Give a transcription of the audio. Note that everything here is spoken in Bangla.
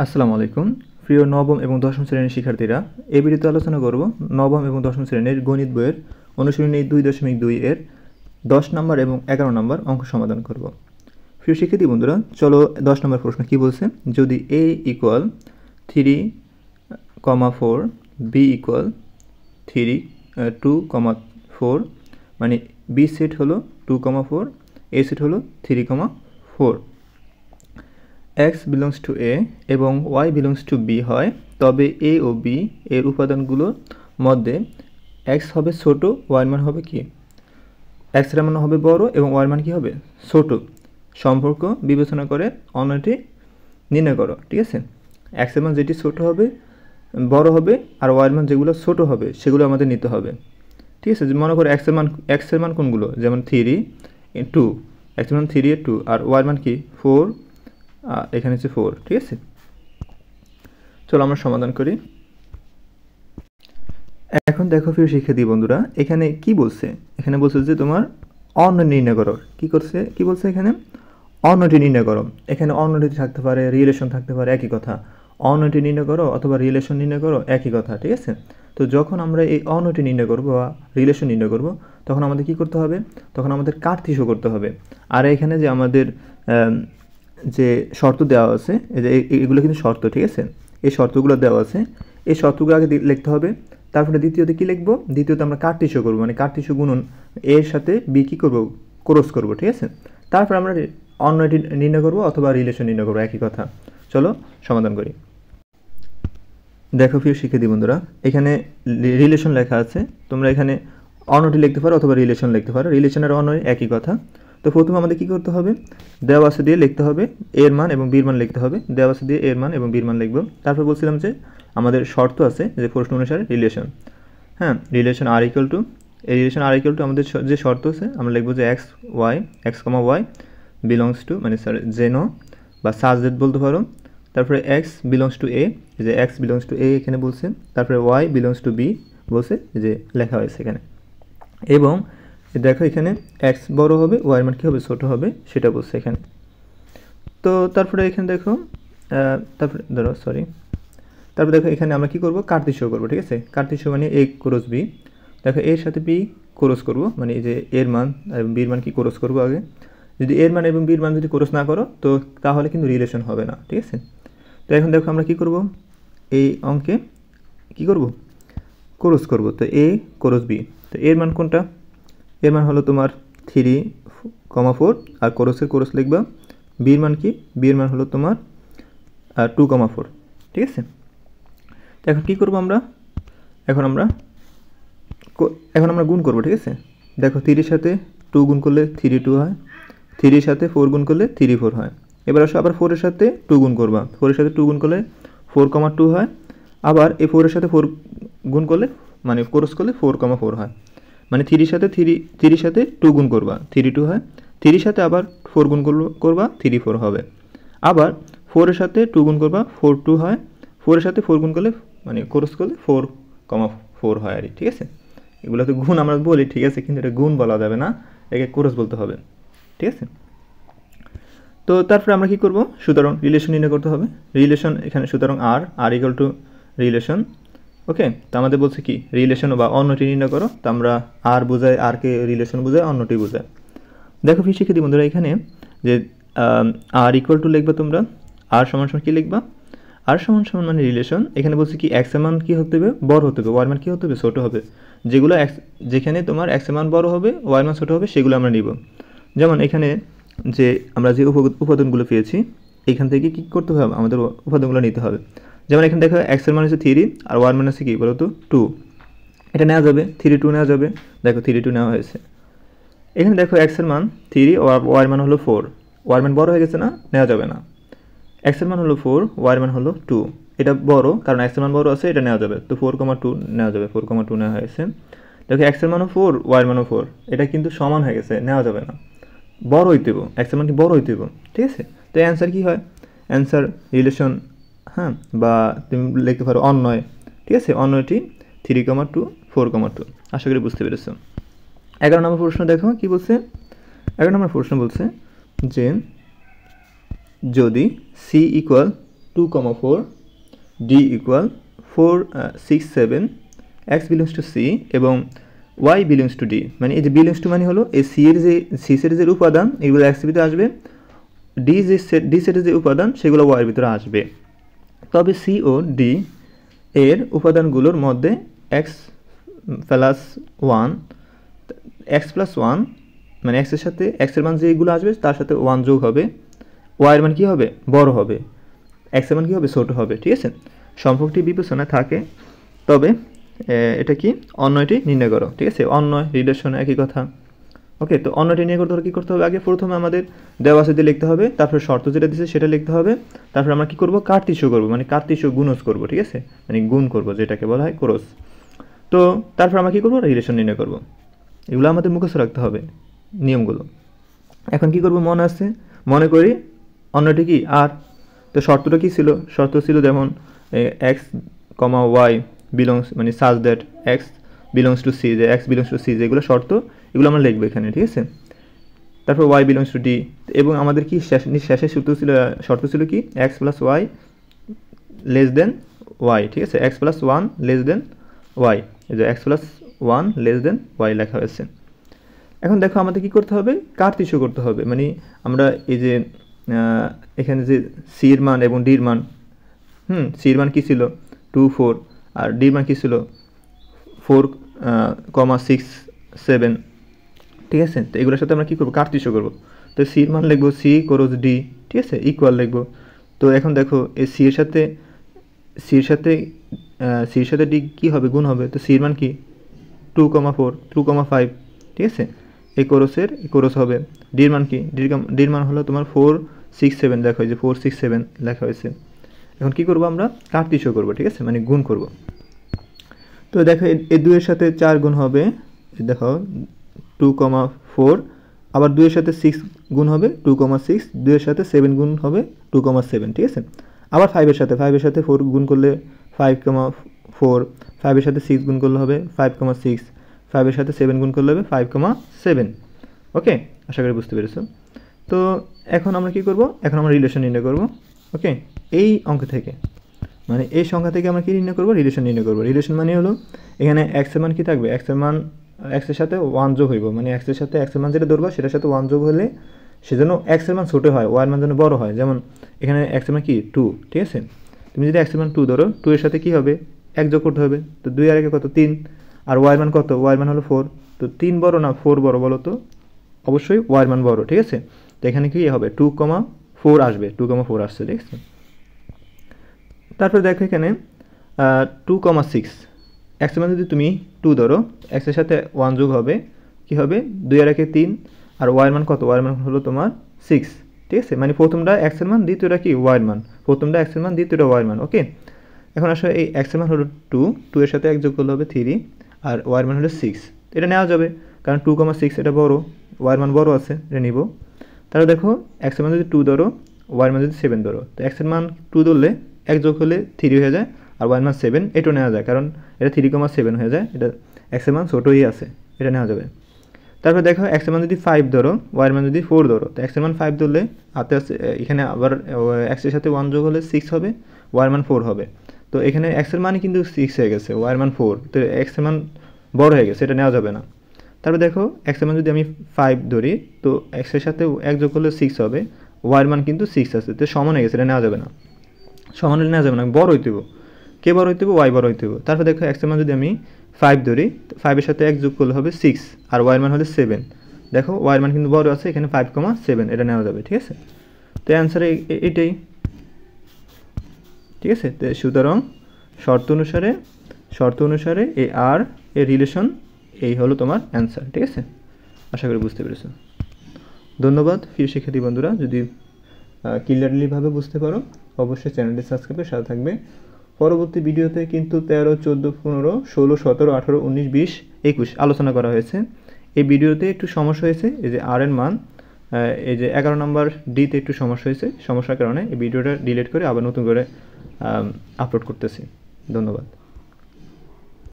আসসালামু আলাইকুম প্রিয় নবম এবং দশম শ্রেণীর শিক্ষার্থীরা এই ভিডিওতে আলোচনা করব নবম এবং দশম শ্রেণীর গণিত বইয়ের অনুশীলনী 2.2 এর 10 নম্বর এবং 11 নম্বর অঙ্ক সমাধান করব। প্রিয় শিক্ষার্থী বন্ধুরা, চলো 10 নম্বর প্রশ্ন কি বলছে। যদি a ইকুয়াল 3,4 b ইকুয়াল 2,4 মানে b সেট হলো 2,4 a সেট হলো 3,4, x belongs to a এবং y belongs to b হয়, তবে a ও b এর উপাদানগুলোর মধ্যে x হবে ছোট, y মান হবে কি? x এর মান হবে বড় এবং y মান কি হবে? ছোট। সম্পর্ক বিবেচনা করে অন্যটি নির্ণয় করো। ঠিক আছে, x এর মান যেটি ছোট হবে বড় হবে আর y এর মান যেগুলো ছোট হবে সেগুলো আমাদের নিতে হবে। ঠিক আছে, মনে করো x এর মান কোনগুলো, যেমন 3 2, x এর মান 3 এর 2 আর y এর মান কি 4, এখানে হচ্ছে 4। ঠিক আছে, চলো আমরা সমাধান করি। এখন দেখো প্রিয় শিক্ষার্থী বন্ধুরা, এখানে কি বলছে? এখানে বলছে যে তোমার অন্য নির্ণয় করো। কি বলছে এখানে? অন্যটি নির্ণয় করো। এখানে অন্যটি থাকতে পারে, রিলেশন থাকতে পারে, একই কথা। অন্যটি নির্ণয় করো অথবা রিলেশন নির্ণয় করো, একই কথা। ঠিক আছে, তো যখন আমরা এই অন্যটি নির্ণয় করব বা রিলেশন নির্ণয় করব তখন আমাদের কি করতে হবে? তখন আমাদের কার্তিস্য করতে হবে। আর এখানে যে আমাদের যে শর্ত দেওয়া আছে, এগুলো কিন্তু শর্ত। ঠিক আছে, এই শর্তগুলো দেওয়া আছে, এই শর্তগুলো আগে লিখতে হবে। তারপরে দ্বিতীয়তে কি লিখবো? দ্বিতীয়তে আমরা কার্তিস্য করবো, মানে কার্তিস্য গুণন এর সাথে বি কি করবো? ক্রস করবো। ঠিক আছে, তারপর আমরা অন্যটি নির্ণয় করবো অথবা রিলেশন নির্ণয় করবো, একই কথা। চলো সমাধান করি। দেখো প্রিয় শিক্ষার্থী বন্ধুরা, এখানে রিলেশন লেখা আছে, তোমরা এখানে অন্যটি লিখতে পারো অথবা রিলেশন লিখতে পারো। রিলেশন আর অন্য একই কথা। তো প্রথমে আমাদের কি করতে হবে? দেওয়া আছে দিয়ে লিখতে হবে এর মান এবং বীর মান লিখতে হবে। দেওয়া আছে দিয়ে এর মান এবং বীর মান লিখব। তারপর বলছিলাম যে আমাদের শর্ত আছে যে প্রশ্ন অনুসারে রিলেশন, হ্যাঁ, রিলেশন আর ইকুয়াল টু, এই রিলেশন আর ইকুয়াল টু আমাদের যে শর্ত আছে আমরা লিখবো যে এক্স ওয়াই বিলংস টু, মানে জেনো বা সাজেট বলতে পারো। তারপরে এক্স বিলংস টু এ, যে এক্স বিলংস টু এ এখানে বলছে। তারপরে ওয়াই বিলংস টু বি বলছে, যে লেখা হয়েছে এখানে। এবং দেখো এখানে এক্স বড় হবে, ওয়াই মান কী হবে? ছোটো হবে, সেটা বলছে এখানে। তো তারপরে এখানে দেখো তারপরে দেখো এখানে আমরা কি করব? কার্তিস্য করব। ঠিক আছে, কার্তিস্য মানে এ ক্রস বি। দেখো এর সাথে বি ক্রস করব, মানে এই যে এর মান এবং বির মান কি ক্রস করব আগে। যদি এর মান এবং বির মান যদি ক্রস না করো তো তাহলে কিন্তু রিলেশন হবে না। ঠিক আছে, তো এখন দেখো আমরা কি করব? এই অঙ্কে কি করব? ক্রস করব। তো এ ক্রস বি, তো এর মান কোনটা? এর মান হলো তোমার 3,4 আর ক্রস লিখবা। বির মান কি? বির মান হলো তোমার 2,4। ঠিক আছে, তো এখন কী করবো আমরা? এখন আমরা গুণ করবো। ঠিক আছে, দেখো 3-এর সাথে 2 গুণ করলে 3 2 হয়, 3-এর সাথে 4 গুণ করলে 3 4 হয়। এবার আসো আবার 4-এর সাথে 2 গুণ করবা, 4-এর সাথে 2 গুণ করলে 4,2 হয়। আবার এই 4-এর সাথে 4 গুণ করলে, মানে ক্রস করলে 4,4 হয়। মানে 3-এর সাথে 2 গুণ করবা, 3 2 হয়। 3-এর সাথে আবার 4 গুণ করবা, 3 4 হবে। আবার 4-এর সাথে 2 গুণ করবা, 4 2 হয়। 4-এর সাথে 4 গুণ করলে, মানে ক্রস করলে 4,4 হয় আর। ঠিক আছে, এগুলো তো গুণ আমরা বলি, ঠিক আছে, কিন্তু এটা গুণ বলা যাবে না, একে ক্রস বলতে হবে। ঠিক আছে, তো তারপরে আমরা কি করব? সুতরাং রিলেশন নির্ণয় করতে হবে। রিলেশন এখানে সুতরাং আর ইকুয়াল টু রিলেশন। ওকে, তো আমাদের বলছে কি? রিলেশন বা অন্যটি নির্ণয় করো। তো আমরা আর বোঝাই, আরকে রিলেশন বোঝায়, অন্যটি বোঝায়। দেখো ফি শিক্ষার্থী বন্ধুরা, এখানে যে আর ইকুয়াল টু লিখবা তোমরা, আর সমান সমান কী লিখবা? আর সমান সমান মানে রিলেশন। এখানে বলছে কি এক্স এর মান কী হতে হবে? বড় হতে হবে, ওয়াই মান কী হতে হবে? ছোটো হবে। যেখানে তোমার এক্স এর মান বড় হবে, ওয়াই মান ছোটো হবে, সেগুলো আমরা নিব। যেমন এখানে যে আমরা যে উপাদানগুলো পেয়েছি, এখান থেকে কী করতে হবে? আমাদের উপাদানগুলো নিতে হবে। যেমন এখানে দেখো এক্স এর মান হচ্ছে 3 আর ওয়াই মান হচ্ছে কী বলো তো? 2। এটা নেওয়া যাবে, 3 2 নেওয়া যাবে। দেখো 3 2 নেওয়া হয়েছে। এখানে দেখো এক্স এর মান 3, ওয়াই মান হলো 4। ওয়াই মান বড় হয়ে গেছে না? নেওয়া যাবে না। এক্স এর মান হলো 4, ওয়াই মান হলো 2। এটা বড়, কারণ এক্স এর মান বড় আছে, এটা নেওয়া যাবে। তো 4,2 নেওয়া যাবে, 4,2 নেওয়া হয়েছে। দেখো এক্স এর মানও 4, ওয়াই মানও 4, এটা কিন্তু সমান হয়ে গেছে, নেওয়া যাবে না। বড় হইতে হবে, এক্স এর মান কি বড় হইতে হবে। ঠিক আছে, তো অ্যান্সার কী হয়? অ্যান্সার রিলেশন, হ্যাঁ, বা তুমি লিখতে পারো অন্যয়। ঠিক আছে, অন্যটি 3,2 4,2। আশা করি বুঝতে পেরেছো। 11 নম্বর প্রশ্ন দেখো কি বলছে। 11 নম্বর প্রশ্ন বলছে যে যদি C equal 2,4 d equal 4 6 7 x belongs to c এবং y বিলংস টু d, মানে এই যে বিলংস টু মানে হলো এই সি এর যে সি সেটের যে উপাদান এগুলো x এর ভিতরে আসবে, ডি সেটের যে উপাদান সেগুলো y এর ভিতরে আসবে। তবে সি ও ডি এর উপাদানগুলোর মধ্যে x প্লাস 1 মানে x এর সাথে x এর মান যেগুলো আসবে তার সাথে 1 যোগ হবে, y এর মান কি হবে বড় হবে, x এর মান কি হবে ছোট হবে। ঠিক আছে, সম্পর্কটি বিবেচনায় থাকে। তবে এটা কি অন্যটি নির্ণয় করো। ঠিক আছে, অন্যয় রিলেশন একই কথা। ওকে, তো অন্যটি নির্ণয় করতে হলে কী করতে হবে, আগে প্রথমে আমাদের দেওয়া আছে দিয়ে লিখতে হবে, তারপরে শর্ত যেটা দিচ্ছে সেটা লিখতে হবে, তারপরে আমরা কী করবো কার্তিস্য করবো, মানে কার্তিস্য গুণজ করবো। ঠিক আছে, মানে গুণ করবো যেটাকে বলা হয় ক্রস। তো তারপর আমরা কী করবো রিলেশন নির্ণয় করবো। এগুলো আমাদের মুখস্থ রাখতে হবে নিয়মগুলো। এখন কি করব মনে করি অন্যটি কি আর, তো শর্তটা কি ছিল, শর্ত ছিল যেমন এক্স কমা ওয়াই বিলংস মানে such that X belongs to C, যে এক্স বিলংস টু সি যেগুলো শর্ত এগুলো আমরা লিখবো এখানে। ঠিক আছে, তারপর ওয়াই বিলংস টু ডি, এবং আমাদের কি শেষের সূত্র ছিল, শর্ত ছিল কি X plus Y less than Y. ঠিক আছে, X plus 1 less than Y, এই যে X plus 1 less than Y লেখা হয়েছে। এখন দেখো আমাদের কি করতে হবে কার্তিস্য করতে হবে, মানে আমরা এই যে এখানে যে সির মান এবং ডির মান, সির মান কী ছিল 2 4 আর ডির মান কী ছিল 4,6 7। ঠিক আছে, তো এগুলোর সাথে আমরা কী করবো কার্তিস্য করবো। তো সির মান লিখবো সি ক্রস ডি। ঠিক আছে, ইকুয়াল লিখবো। তো এখন দেখো এই সির সাথে ডি কী হবে গুণ হবে, তো সির মান কি 2,4 2,5। ঠিক আছে, এই কোরস হবে। ডির মান কি ডির মান হলো তোমার 4 6 7 লেখা হয়েছে, 4 6 7 লেখা হয়েছে। এখন কি করব আমরা কার্তিস্য করব। ঠিক আছে, মানে গুণ করব। তো দেখো এই 2 এর সাথে 4 গুণ হবে, দেখো 2,4, আবার 2 এর সাথে 6 গুণ হবে 2,6, 2 এর সাথে 7 গুণ হবে 2,7। ঠিক আছে, আবার 5 এর সাথে 4 গুণ করলে 5,4, 5 এর সাথে 6 গুণ করলে হবে 5,6, 5 এর সাথে 7 গুণ করলে হবে 5,7। ওকে, আশা করি বুঝতে পেরেছো। তো এখন আমরা কি করব, এখন আমরা রিলেশন নির্ণয় করব। ওকে, এই অঙ্ক থেকে মানে এই সংখ্যা থেকে আমরা কি নির্ণয় করব রিলেশন নির্ণয় করব। রিলেশন মানে হলো এখানে এক্স এর মান কি থাকবে, এক্স এর মান এক্স এর সাথে 1 যোগ হইব, মানে এক্স এর সাথে এক্স এর মান যেটা ধরবো সেটার সাথে 1 যোগ হলে সেজন্য এক্স এর মান ছোট হয়, ওয়াই এর মান যেন বড় হয়। যেমন এখানে এক্স এর মান কি 2। ঠিক আছে, তুমি যদি এক্স এর মান 2 ধরো, 2 এর সাথে কি হবে 1 যোগ করতে হবে, তো 2 আর 1 কত 3, আর ওয়াই এর মান কত, ওয়াই এর মান হলো 4। তো 3 বড় না 4 বড় বলো তো, অবশ্যই ওয়াই এর মান বড়। ঠিক আছে, তো এখানে কি হবে 2,4 আসবে, 2,4 আসছে। ঠিক আছে, তারপর দেখো এখানে 2,6, এক্স এর মান যদি তুমি 2 ধরো, এক্স এর সাথে 1 যোগ হবে, কি হবে 2 আর 1 3, আর ওয়াই এর মান কত, ওয়াই এর মান হলো তোমার 6। ঠিক আছে, মানে প্রথমটা এক্স এর মান, দ্বিতীয়টা কি ওয়াই এর মান, প্রথমটা এক্স এর মান, দ্বিতীয়টা ওয়াই এর মান। ওকে, এখন আসলে এই এক্স এর মান হলো 2 এর সাথে 1 যোগ করলে হবে 3, আর ওয়াই এর মান হলো 6। এটা নেওয়া যাবে কারণ 2,6 এটা বড়, ওয়াই এর মান বড় আছে, এটা নিব। তাহলে দেখো এক্স এর মান যদি 2 ধরো, ওয়াই এর মান যদি 7 ধরো, তো এক্স এর মান 2 ধরলে 1 যোগ হলে 3 হয়ে যায়, আর ওয়াই এর মান 7, এটাও নেওয়া যায় কারণ এটা 3,7 হয়ে যায়, এটা এক্স এর মান ছোটোই আছে, এটা নেওয়া যাবে। তারপর দেখো এক্স এর মান যদি 5 ধরো, ওয়াই এর মান যদি 4 ধরো, তো এক্স এর মান 5 ধরলে হাতে আছে এখানে আবার এক্স এর সাথে 1 যোগ হলে 6 হবে, ওয়াই এর মান 4 হবে। তো এখানে এক্স এর মান কিন্তু 6 হয়ে গেছে, ওয়াই এর মান 4, তো এক্স এর মান বড় হয়ে গেছে, এটা নেওয়া যাবে না। তারপর দেখো এক্স এর মান যদি আমি 5 ধরি, তো এক্স এর সাথে 1 যোগ করলে 6 হবে, ওয়াই এর মান কিন্তু 6 আছে, তো সমান হয়ে গেছে, এটা নেওয়া যাবে না, সমান হলে নেওয়া যাবে না, বড় হইতে হবে। কে বড় হইতে হবে, ওয়াই বড় হইতে হবে। তারপর দেখো এক্স এর মান যদি আমি 5 ধরি, 5 এর সাথে 1 যোগ করলে হবে 6, আর ওয়াই এর মান হলে 7। দেখো ওয়াই এর মান কিন্তু বড় আছে, এখানে 5,7, এটা নেওয়া যাবে। ঠিক আছে, তো অ্যান্সার এটাই। ঠিক আছে, তো সুতরাং শর্ত অনুসারে এ আর এ রিলেশন এই হলো তোমার অ্যান্সার। ঠিক আছে, আশা করি বুঝতে পেরেছো। ধন্যবাদ প্রিয় শিক্ষার্থী বন্ধুরা, যদি ক্লিয়ারলিভাবে বুঝতে পারো অবশ্যই চ্যানেলটি সাবস্ক্রাইব করে সাথে থাকবে। পরবর্তী ভিডিওতে কিন্তু 13 14 15 16 17 18 19 20 21 আলোচনা করা হয়েছে। এই ভিডিওতে একটু সমস্যা হয়েছে, এই যে আর এর মান এই যে 11 নম্বর ডিতে একটু সমস্যা হয়েছে, সমস্যার কারণে এই ভিডিওটা ডিলিট করে আবার নতুন করে আপলোড করতেছি। ধন্যবাদ।